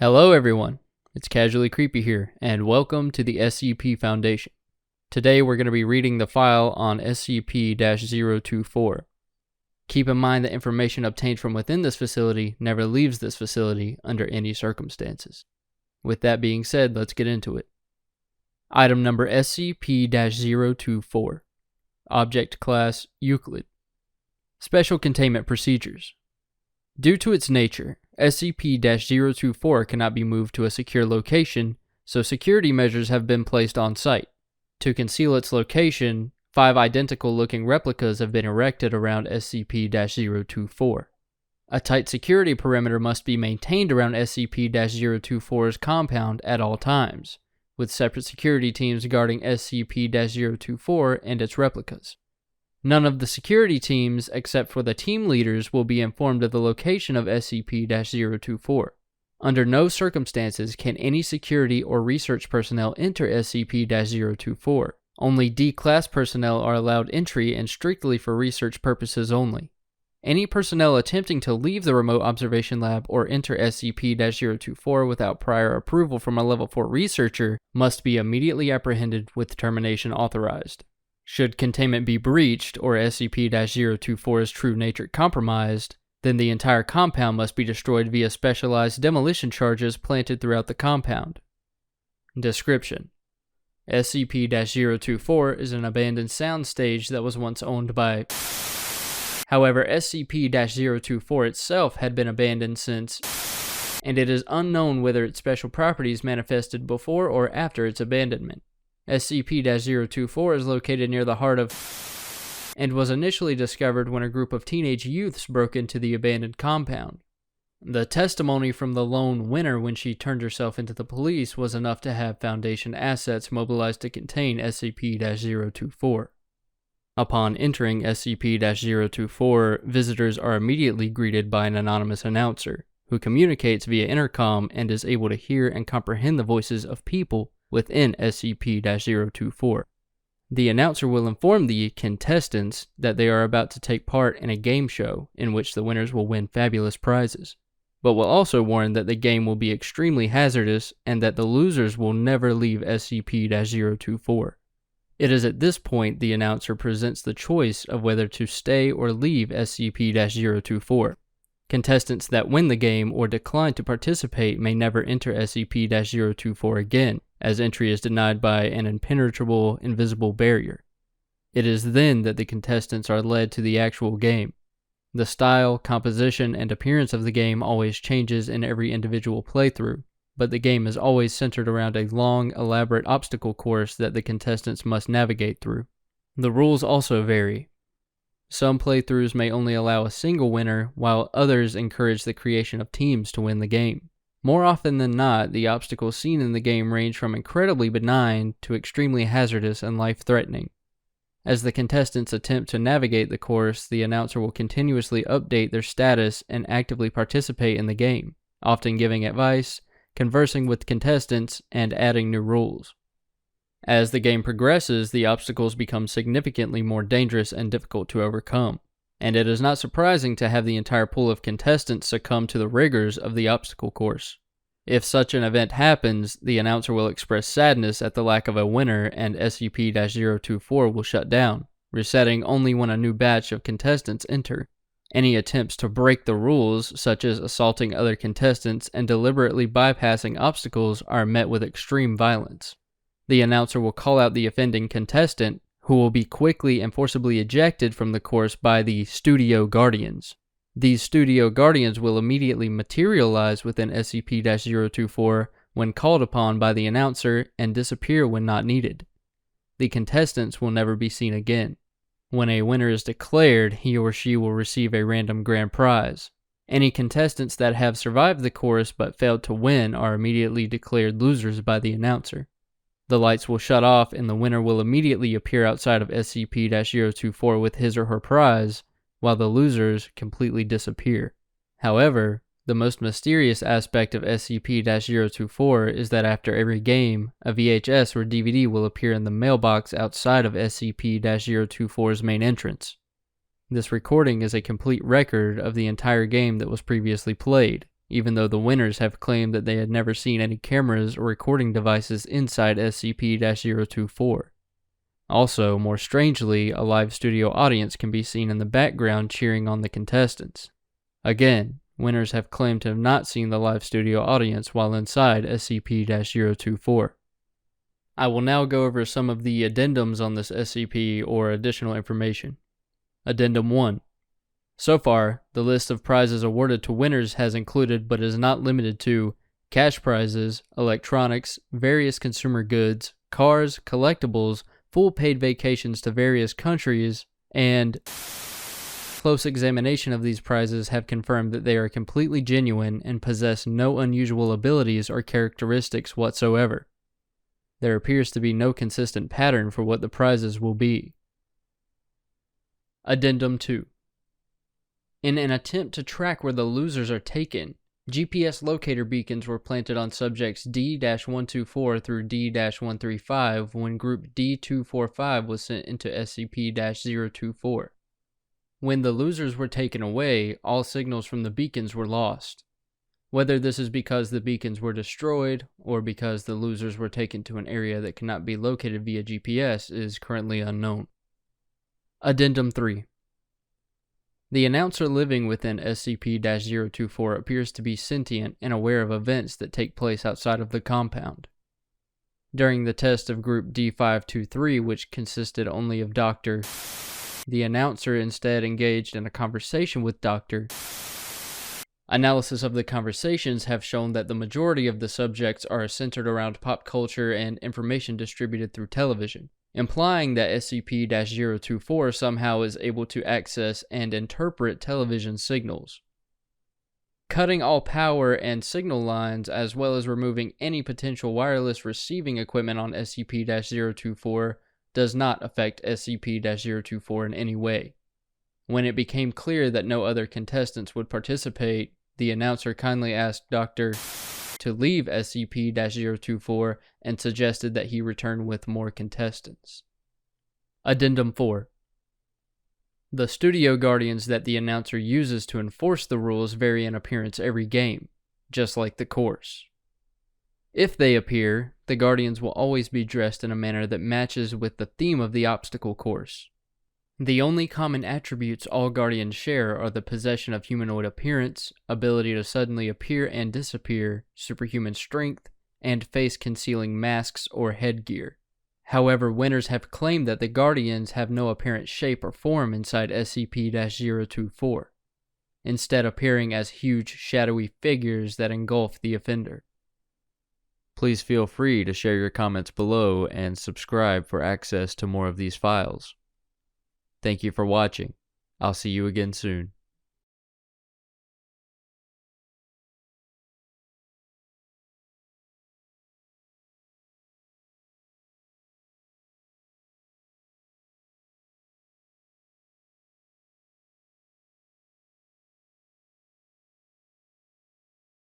Hello everyone, it's Casually Creepy here, and welcome to the SCP Foundation. Today we're going to be reading the file on SCP-024. Keep in mind that information obtained from within this facility never leaves this facility under any circumstances. With that being said, let's get into it. Item number SCP-024. Object Class Euclid. Special Containment Procedures. Due to its nature, SCP-024 cannot be moved to a secure location, so security measures have been placed on site. To conceal its location, 5 identical-looking replicas have been erected around SCP-024. A tight security perimeter must be maintained around SCP-024's compound at all times, with separate security teams guarding SCP-024 and its replicas. None of the security teams, except for the team leaders, will be informed of the location of SCP-024. Under no circumstances can any security or research personnel enter SCP-024. Only D-Class personnel are allowed entry and strictly for research purposes only. Any personnel attempting to leave the remote observation lab or enter SCP-024 without prior approval from a Level 4 researcher must be immediately apprehended with termination authorized. Should containment be breached or SCP-024's true nature compromised, then the entire compound must be destroyed via specialized demolition charges planted throughout the compound. Description: SCP-024 is an abandoned soundstage that was once owned by... However, SCP-024 itself had been abandoned since... and it is unknown whether its special properties manifested before or after its abandonment. SCP-024 is located near the heart of and was initially discovered when a group of teenage youths broke into the abandoned compound. The testimony from the lone winner when she turned herself into the police was enough to have Foundation assets mobilized to contain SCP-024. Upon entering SCP-024, visitors are immediately greeted by an anonymous announcer, who communicates via intercom and is able to hear and comprehend the voices of people within SCP-024. The announcer will inform the contestants that they are about to take part in a game show in which the winners will win fabulous prizes, but will also warn that the game will be extremely hazardous and that the losers will never leave SCP-024. It is at this point the announcer presents the choice of whether to stay or leave SCP-024. Contestants that win the game or decline to participate may never enter SCP-024 again, as entry is denied by an impenetrable, invisible barrier. It is then that the contestants are led to the actual game. The style, composition, and appearance of the game always changes in every individual playthrough, but the game is always centered around a long, elaborate obstacle course that the contestants must navigate through. The rules also vary. Some playthroughs may only allow a single winner, while others encourage the creation of teams to win the game. More often than not, the obstacles seen in the game range from incredibly benign to extremely hazardous and life-threatening. As the contestants attempt to navigate the course, the announcer will continuously update their status and actively participate in the game, often giving advice, conversing with contestants, and adding new rules. As the game progresses, the obstacles become significantly more dangerous and difficult to overcome, and it is not surprising to have the entire pool of contestants succumb to the rigors of the obstacle course. If such an event happens, the announcer will express sadness at the lack of a winner and SCP-024 will shut down, resetting only when a new batch of contestants enter. Any attempts to break the rules, such as assaulting other contestants and deliberately bypassing obstacles, are met with extreme violence. The announcer will call out the offending contestant, who will be quickly and forcibly ejected from the course by the Studio Guardians. These Studio Guardians will immediately materialize within SCP-024 when called upon by the announcer and disappear when not needed. The contestants will never be seen again. When a winner is declared, he or she will receive a random grand prize. Any contestants that have survived the course but failed to win are immediately declared losers by the announcer. The lights will shut off and the winner will immediately appear outside of SCP-024 with his or her prize, while the losers completely disappear. However, the most mysterious aspect of SCP-024 is that after every game, a VHS or DVD will appear in the mailbox outside of SCP-024's main entrance. This recording is a complete record of the entire game that was previously played, even though the winners have claimed that they had never seen any cameras or recording devices inside SCP-024. Also, more strangely, a live studio audience can be seen in the background cheering on the contestants. Again, winners have claimed to have not seen the live studio audience while inside SCP-024. I will now go over some of the addendums on this SCP or additional information. Addendum 1. So far, the list of prizes awarded to winners has included but is not limited to cash prizes, electronics, various consumer goods, cars, collectibles, full paid vacations to various countries, and close examination of these prizes have confirmed that they are completely genuine and possess no unusual abilities or characteristics whatsoever. There appears to be no consistent pattern for what the prizes will be. Addendum 2. In an attempt to track where the losers are taken, GPS locator beacons were planted on subjects D-124 through D-135 when group D-245 was sent into SCP-024. When the losers were taken away, all signals from the beacons were lost. Whether this is because the beacons were destroyed or because the losers were taken to an area that cannot be located via GPS is currently unknown. Addendum 3. The announcer living within SCP-024 appears to be sentient and aware of events that take place outside of the compound. During the test of Group D523, which consisted only of Dr. The announcer instead engaged in a conversation with Dr. Analysis of the conversations have shown that the majority of the subjects are centered around pop culture and information distributed through television, implying that SCP-024 somehow is able to access and interpret television signals. Cutting all power and signal lines, as well as removing any potential wireless receiving equipment on SCP-024, does not affect SCP-024 in any way. When it became clear that no other contestants would participate, the announcer kindly asked Dr. to leave SCP-024 and suggested that he return with more contestants. Addendum 4. The studio guardians that the announcer uses to enforce the rules vary in appearance every game, just like the course. If they appear, the guardians will always be dressed in a manner that matches with the theme of the obstacle course. The only common attributes all guardians share are the possession of humanoid appearance, ability to suddenly appear and disappear, superhuman strength, and face-concealing masks or headgear. However, winners have claimed that the guardians have no apparent shape or form inside SCP-024, instead appearing as huge, shadowy figures that engulf the offender. Please feel free to share your comments below and subscribe for access to more of these files. Thank you for watching. I'll see you again soon.